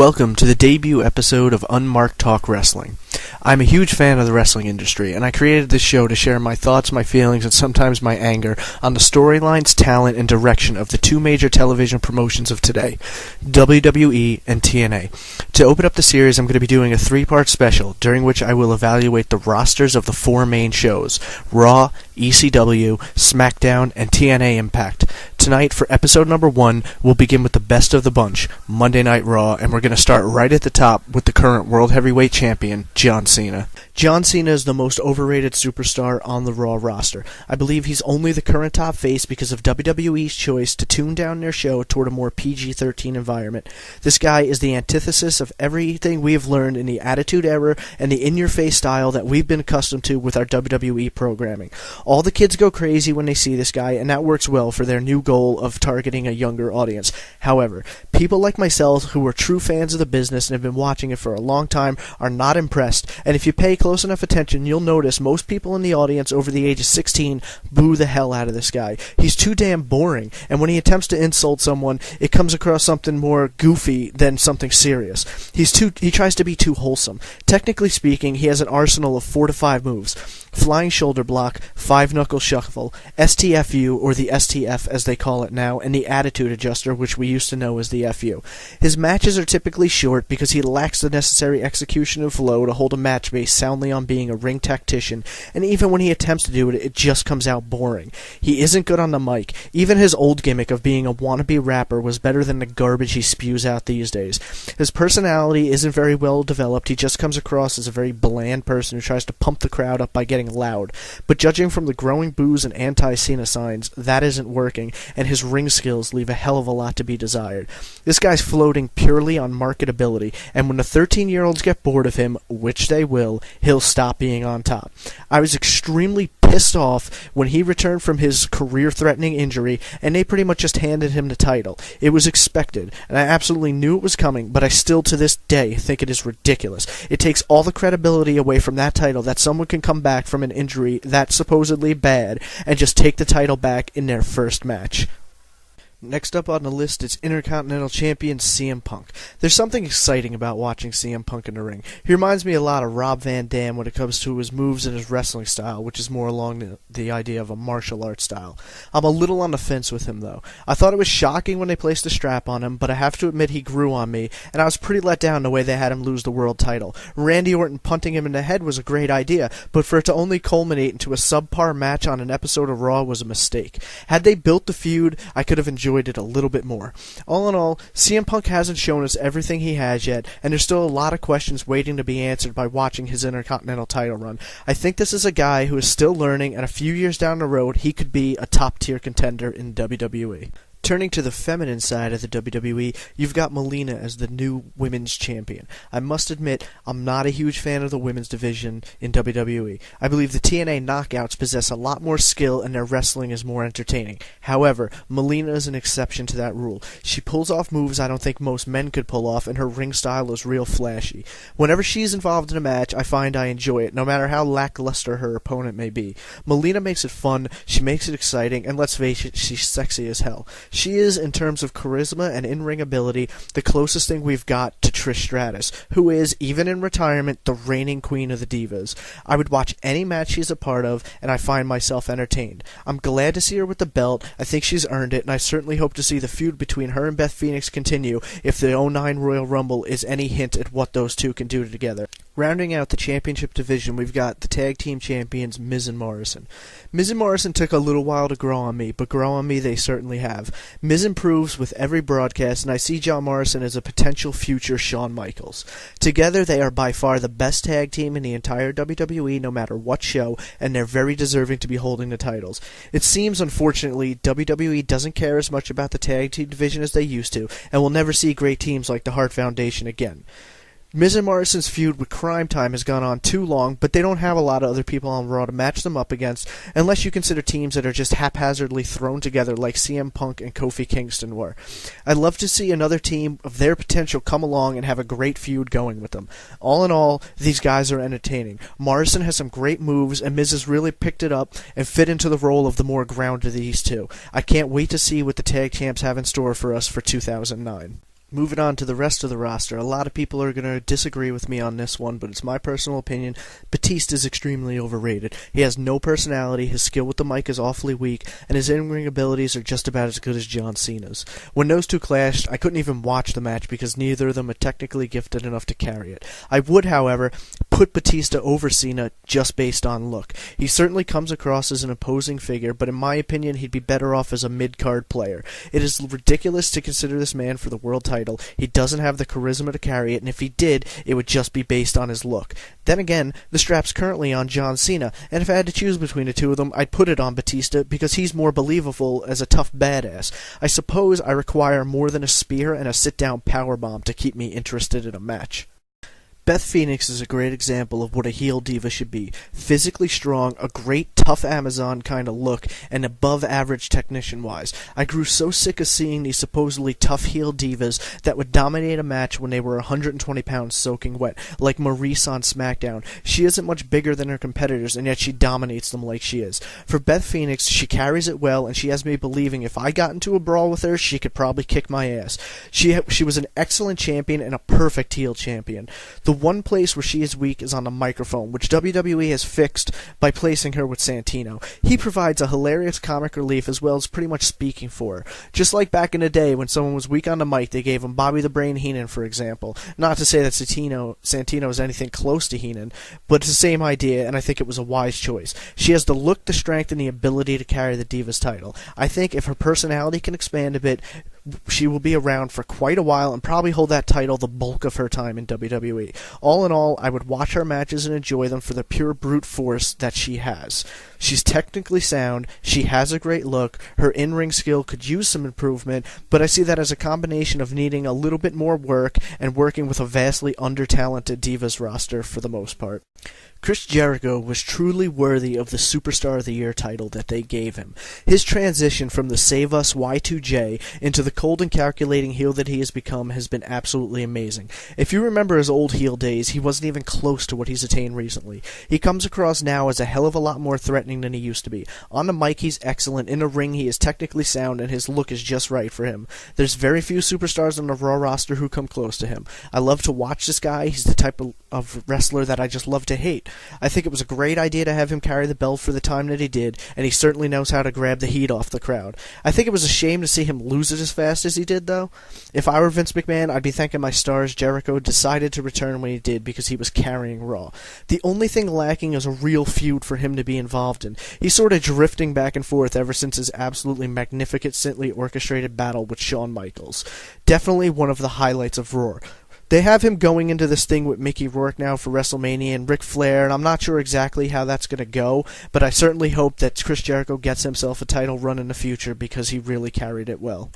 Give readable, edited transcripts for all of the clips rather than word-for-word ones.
Welcome to the debut episode of Unmarked Talk Wrestling. I'm a huge fan of the wrestling industry, and I created this show to share my thoughts, my feelings, and sometimes my anger on the storylines, talent, and direction of the two major television promotions of today, WWE and TNA. To open up the series, I'm going to be doing a three-part special, during which I will evaluate the rosters of the four main shows, Raw, ECW, SmackDown, and TNA Impact. Tonight, for episode number 1, we'll begin with the best of the bunch, Monday Night Raw, and we're going to start right at the top with the current World Heavyweight Champion, John Cena. John Cena is the most overrated superstar on the Raw roster. I believe he's only the current top face because of WWE's choice to tune down their show toward a more PG-13 environment. This guy is the antithesis of everything we have learned in the Attitude Era and the in-your-face style that we've been accustomed to with our WWE programming. All the kids go crazy when they see this guy, and that works well for their new goal of targeting a younger audience. However, people like myself who are true fans of the business and have been watching it for a long time are not impressed, and if you pay close enough attention, you'll notice most people in the audience over the age of 16 boo the hell out of this guy. He's too damn boring, and when he attempts to insult someone, it comes across something more goofy than something serious. He tries to be too wholesome. Technically speaking, he has an arsenal of 4 to 5 moves: flying shoulder block, 5-knuckle shuffle, STFU, or the STF as they call it now, and the attitude adjuster, which we used to know as the FU. His matches are typically short because he lacks the necessary execution and flow to hold a match based soundly on being a ring tactician, and even when he attempts to do it, it just comes out boring. He isn't good on the mic. Even his old gimmick of being a wannabe rapper was better than the garbage he spews out these days. His personality isn't very well developed. He just comes across as a very bland person who tries to pump the crowd up by getting loud. But judging from the growing boos and anti-Cena signs, that isn't working, and his ring skills leave a hell of a lot to be desired. This guy's floating purely on marketability, and when the 13-year-olds get bored of him, which they will, he'll stop being on top. I was extremely pissed off when he returned from his career-threatening injury, and they pretty much just handed him the title. It was expected, and I absolutely knew it was coming, but I still to this day think it is ridiculous. It takes all the credibility away from that title that someone can come back from an injury that's supposedly bad and just take the title back in their first match. Next up on the list is Intercontinental Champion CM Punk. There's something exciting about watching CM Punk in the ring. He reminds me a lot of Rob Van Dam when it comes to his moves and his wrestling style, which is more along the idea of a martial arts style. I'm a little on the fence with him, though. I thought it was shocking when they placed a strap on him, but I have to admit he grew on me, and I was pretty let down the way they had him lose the world title. Randy Orton punting him in the head was a great idea, but for it to only culminate into a subpar match on an episode of Raw was a mistake. Had they built the feud, I could have enjoyed it a little bit more. All in all, CM Punk hasn't shown us everything he has yet, and there's still a lot of questions waiting to be answered by watching his Intercontinental title run. I think this is a guy who is still learning, and a few years down the road, he could be a top-tier contender in WWE. Turning to the feminine side of the WWE, you've got Melina as the new women's champion. I must admit, I'm not a huge fan of the women's division in WWE. I believe the TNA Knockouts possess a lot more skill and their wrestling is more entertaining. However, Melina is an exception to that rule. She pulls off moves I don't think most men could pull off, and her ring style is real flashy. Whenever she's involved in a match, I find I enjoy it, no matter how lackluster her opponent may be. Melina makes it fun, she makes it exciting, and let's face it, she's sexy as hell. She is, in terms of charisma and in-ring ability, the closest thing we've got to Trish Stratus, who is, even in retirement, the reigning queen of the divas. I would watch any match she's a part of, and I find myself entertained. I'm glad to see her with the belt. I think she's earned it, and I certainly hope to see the feud between her and Beth Phoenix continue if the '09 Royal Rumble is any hint at what those two can do together. Rounding out the championship division, we've got the tag team champions Miz and Morrison. Miz and Morrison took a little while to grow on me, but grow on me they certainly have. Miz improves with every broadcast, and I see John Morrison as a potential future Shawn Michaels. Together, they are by far the best tag team in the entire WWE, no matter what show, and they're very deserving to be holding the titles. It seems, unfortunately, WWE doesn't care as much about the tag team division as they used to, and we'll never see great teams like the Hart Foundation again. Miz and Morrison's feud with Crime Time has gone on too long, but they don't have a lot of other people on Raw to match them up against, unless you consider teams that are just haphazardly thrown together like CM Punk and Kofi Kingston were. I'd love to see another team of their potential come along and have a great feud going with them. All in all, these guys are entertaining. Morrison has some great moves, and Miz has really picked it up and fit into the role of the more grounded of these two. I can't wait to see what the tag champs have in store for us for 2009. Moving on to the rest of the roster, a lot of people are going to disagree with me on this one, but it's my personal opinion. Batista is extremely overrated. He has no personality, his skill with the mic is awfully weak, and his in-ring abilities are just about as good as John Cena's. When those two clashed, I couldn't even watch the match because neither of them are technically gifted enough to carry it. I would, however, put Batista over Cena just based on look. He certainly comes across as an imposing figure, but in my opinion, he'd be better off as a mid-card player. It is ridiculous to consider this man for the world title. He doesn't have the charisma to carry it, and if he did, it would just be based on his look. Then again, the strap's currently on John Cena, and if I had to choose between the two of them, I'd put it on Batista because he's more believable as a tough badass. I suppose I require more than a spear and a sit-down powerbomb to keep me interested in a match. Beth Phoenix is a great example of what a heel diva should be. Physically strong, a great tough Amazon kind of look, and above average technician-wise. I grew so sick of seeing these supposedly tough heel divas that would dominate a match when they were 120 pounds soaking wet, like Maurice on SmackDown. She isn't much bigger than her competitors, and yet she dominates them like she is. For Beth Phoenix, she carries it well, and she has me believing if I got into a brawl with her, she could probably kick my ass. She was an excellent champion and a perfect heel champion. The one place where she is weak is on the microphone, which WWE has fixed by placing her with Santino. He provides a hilarious comic relief as well as pretty much speaking for her. Just like back in the day when someone was weak on the mic, they gave him Bobby the Brain Heenan, for example. Not to say that Santino is anything close to Heenan, but it's the same idea, and I think it was a wise choice. She has the look, the strength, and the ability to carry the Divas title. I think if her personality can expand a bit, she will be around for quite a while and probably hold that title the bulk of her time in WWE. All in all, I would watch her matches and enjoy them for the pure brute force that she has. She's technically sound, she has a great look, her in-ring skill could use some improvement, but I see that as a combination of needing a little bit more work and working with a vastly under-talented Divas roster for the most part. Chris Jericho was truly worthy of the Superstar of the Year title that they gave him. His transition from the Save Us Y2J into the cold and calculating heel that he has become has been absolutely amazing. If you remember his old heel days, he wasn't even close to what he's attained recently. He comes across now as a hell of a lot more threatening than he used to be. On the mic, he's excellent. In the ring, he is technically sound, and his look is just right for him. There's very few superstars on the Raw roster who come close to him. I love to watch this guy. He's the type of wrestler that I just love to hate. I think it was a great idea to have him carry the belt for the time that he did, and he certainly knows how to grab the heat off the crowd. I think it was a shame to see him lose it as fast as he did, though. If I were Vince McMahon, I'd be thanking my stars Jericho decided to return when he did because he was carrying Raw. The only thing lacking is a real feud for him to be involved in. He's sort of drifting back and forth ever since his absolutely magnificently orchestrated battle with Shawn Michaels. Definitely one of the highlights of Raw. They have him going into this thing with Mickey Rourke now for WrestleMania and Ric Flair, and I'm not sure exactly how that's going to go, but I certainly hope that Chris Jericho gets himself a title run in the future because he really carried it well.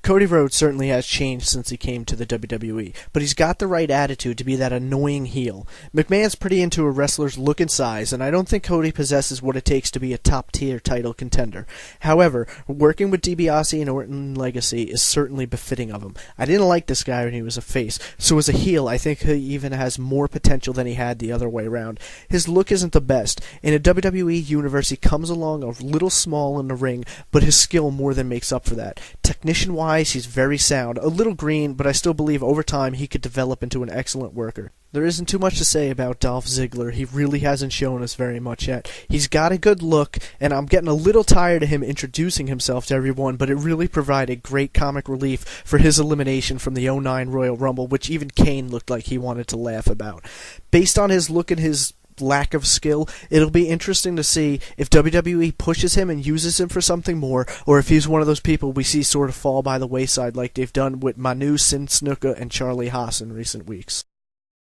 Cody Rhodes certainly has changed since he came to the WWE, but he's got the right attitude to be that annoying heel. McMahon's pretty into a wrestler's look and size, and I don't think Cody possesses what it takes to be a top-tier title contender. However, working with DiBiase and Orton Legacy is certainly befitting of him. I didn't like this guy when he was a face, so as a heel, I think he even has more potential than he had the other way around. His look isn't the best. In a WWE universe, he comes along a little small in the ring, but his skill more than makes up for that. Technician-wise, he's very sound, a little green, but I still believe over time he could develop into an excellent worker. There isn't too much to say about Dolph Ziggler. He really hasn't shown us very much yet. He's got a good look, and I'm getting a little tired of him introducing himself to everyone, but it really provided great comic relief for his elimination from the '09 Royal Rumble, which even Kane looked like he wanted to laugh about. Based on his look and his lack of skill, it'll be interesting to see if WWE pushes him and uses him for something more, or if he's one of those people we see sort of fall by the wayside like they've done with Manu, Sin Snuka, and Charlie Haas in recent weeks.